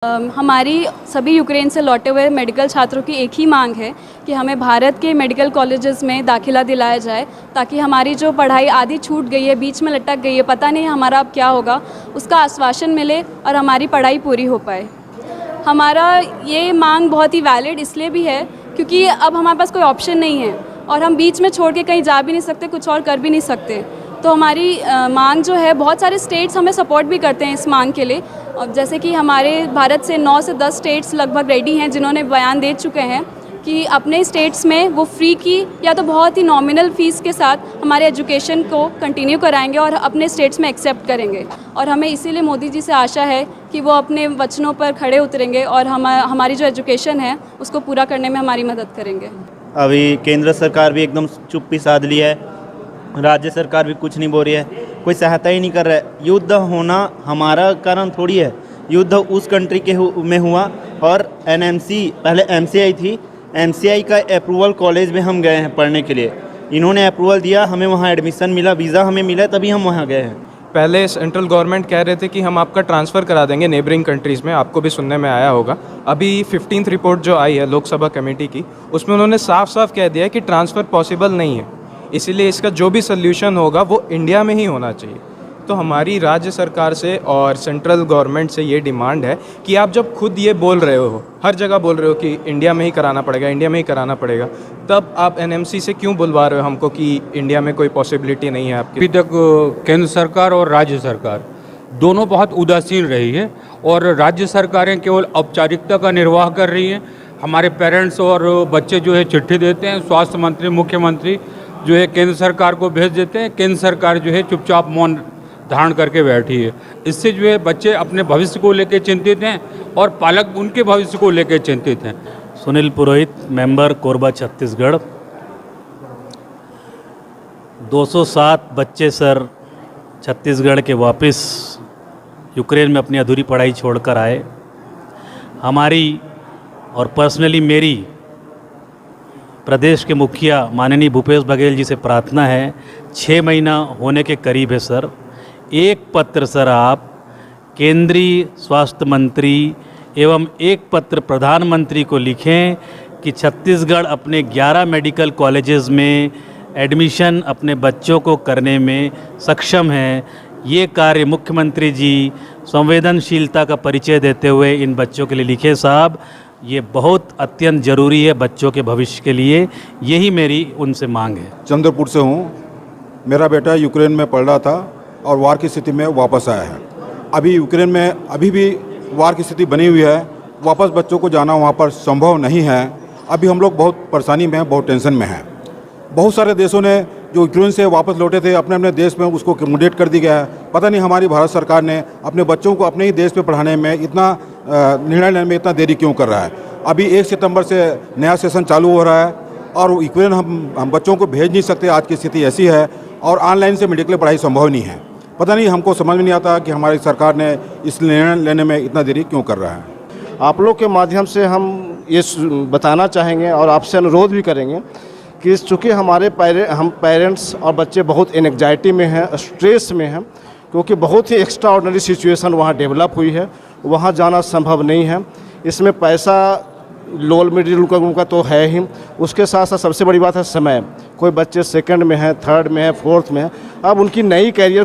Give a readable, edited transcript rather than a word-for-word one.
हमारी सभी यूक्रेन से लौटे हुए मेडिकल छात्रों की एक ही मांग है कि हमें भारत के मेडिकल कॉलेजेस में दाखिला दिलाया जाए, ताकि हमारी जो पढ़ाई आधी छूट गई है, बीच में लटक गई है, पता नहीं हमारा अब क्या होगा, उसका आश्वासन मिले और हमारी पढ़ाई पूरी हो पाए। हमारा ये मांग बहुत ही वैलिड इसलिए भी है क्योंकि अब हमारे पास कोई ऑप्शन नहीं है और हम बीच में छोड़ के कहीं जा भी नहीं सकते, कुछ और कर भी नहीं सकते। तो हमारी मांग जो है, बहुत सारे स्टेट्स हमें सपोर्ट भी करते हैं इस मांग के लिए, और जैसे कि हमारे भारत से 9 से 10 स्टेट्स लगभग रेडी हैं जिन्होंने बयान दे चुके हैं कि अपने स्टेट्स में वो फ्री की या तो बहुत ही नॉमिनल फ़ीस के साथ हमारे एजुकेशन को कंटिन्यू कराएंगे और अपने स्टेट्स में एक्सेप्ट करेंगे। और हमें इसीलिए मोदी जी से आशा है कि वो अपने वचनों पर खड़े उतरेंगे और हमारी जो एजुकेशन है उसको पूरा करने में हमारी मदद करेंगे। अभी केंद्र सरकार भी एकदम चुप्पी साध ली है, राज्य सरकार भी कुछ नहीं बोल रही है, कोई सहायता ही नहीं कर रहा है। युद्ध होना हमारा कारण थोड़ी है, युद्ध उस कंट्री के में हुआ। और एनएमसी पहले एमसीआई थी, एमसीआई का अप्रूवल कॉलेज में हम गए हैं पढ़ने के लिए, इन्होंने अप्रूवल दिया, हमें वहाँ एडमिशन मिला, वीज़ा हमें मिला, तभी हम वहाँ गए हैं। पहले सेंट्रल गवर्नमेंट कह रहे थे कि हम आपका ट्रांसफ़र करा देंगे नेबरिंग कंट्रीज़ में, आपको भी सुनने में आया होगा। अभी 15th रिपोर्ट जो आई है लोकसभा कमेटी की, उसमें उन्होंने साफ साफ कह दिया कि ट्रांसफ़र पॉसिबल नहीं है, इसीलिए इसका जो भी सल्यूशन होगा वो इंडिया में ही होना चाहिए। तो हमारी राज्य सरकार से और सेंट्रल गवर्नमेंट से ये डिमांड है कि आप जब खुद ये बोल रहे हो, हर जगह बोल रहे हो कि इंडिया में ही कराना पड़ेगा, इंडिया में ही कराना पड़ेगा, तब आप एनएमसी से क्यों बुलवा रहे हो हमको कि इंडिया में कोई पॉसिबिलिटी नहीं है आपकी? अभी तक केंद्र सरकार और राज्य सरकार दोनों बहुत उदासीन रही है और राज्य सरकारें केवल औपचारिकता का निर्वाह कर रही हैं। हमारे पेरेंट्स और बच्चे जो है चिट्ठी देते हैं, स्वास्थ्य मंत्री, मुख्यमंत्री जो है केंद्र सरकार को भेज देते हैं, केंद्र सरकार जो है चुपचाप मौन धारण करके बैठी है। इससे जो है बच्चे अपने भविष्य को लेकर चिंतित हैं और पालक उनके भविष्य को लेकर चिंतित हैं। सुनील पुरोहित, मेंबर कोरबा छत्तीसगढ़। 207 बच्चे सर छत्तीसगढ़ के वापस यूक्रेन में अपनी अधूरी पढ़ाई छोड़कर आए। हमारी और पर्सनली मेरी प्रदेश के मुखिया माननीय भूपेश बघेल जी से प्रार्थना है, 6 महीना होने के करीब है सर, एक पत्र सर आप केंद्रीय स्वास्थ्य मंत्री एवं एक पत्र प्रधानमंत्री को लिखें कि छत्तीसगढ़ अपने 11 मेडिकल कॉलेजेस में एडमिशन अपने बच्चों को करने में सक्षम है। ये कार्य मुख्यमंत्री जी संवेदनशीलता का परिचय देते हुए इन बच्चों के लिए लिखे साहब, ये बहुत अत्यंत ज़रूरी है बच्चों के भविष्य के लिए, यही मेरी उनसे मांग है। चंद्रपुर से हूँ। मेरा बेटा यूक्रेन में पढ़ रहा था और वार की स्थिति में वापस आया है। अभी यूक्रेन में अभी भी वार की स्थिति बनी हुई है, वापस बच्चों को जाना वहाँ पर संभव नहीं है। अभी हम लोग बहुत परेशानी में हैं, बहुत टेंशन में हैं। बहुत सारे देशों ने जो यूक्रेन से वापस लौटे थे अपने अपने देश में उसको कमोडेट कर दी गया है। पता नहीं हमारी भारत सरकार ने अपने बच्चों को अपने ही देश में पढ़ाने में इतना निर्णय लेने में इतना देरी क्यों कर रहा है। अभी 1 सितंबर से नया सेशन चालू हो रहा है और यूक्रेन हम बच्चों को भेज नहीं सकते, आज की स्थिति ऐसी है, और ऑनलाइन से मेडिकल पढ़ाई संभव नहीं है। पता नहीं, हमको समझ में नहीं आता कि हमारी सरकार ने इस निर्णय लेने में इतना देरी क्यों कर रहा है। आप लोग के माध्यम से हम ये बताना चाहेंगे और आपसे अनुरोध भी करेंगे कि चूँकि हमारे हम पेरेंट्स और बच्चे बहुत एंग्जाइटी में हैं, स्ट्रेस में हैं, क्योंकि बहुत ही एक्स्ट्रा ऑर्डिनरी सिचुएशन वहाँ डेवलप हुई है, वहाँ जाना संभव नहीं है। इसमें पैसा लोअर मिडिल इनकम का तो है ही, उसके साथ साथ सबसे बड़ी बात है समय। कोई बच्चे 2nd में हैं, 3rd में है, 4th में है, अब उनकी नई कैरियर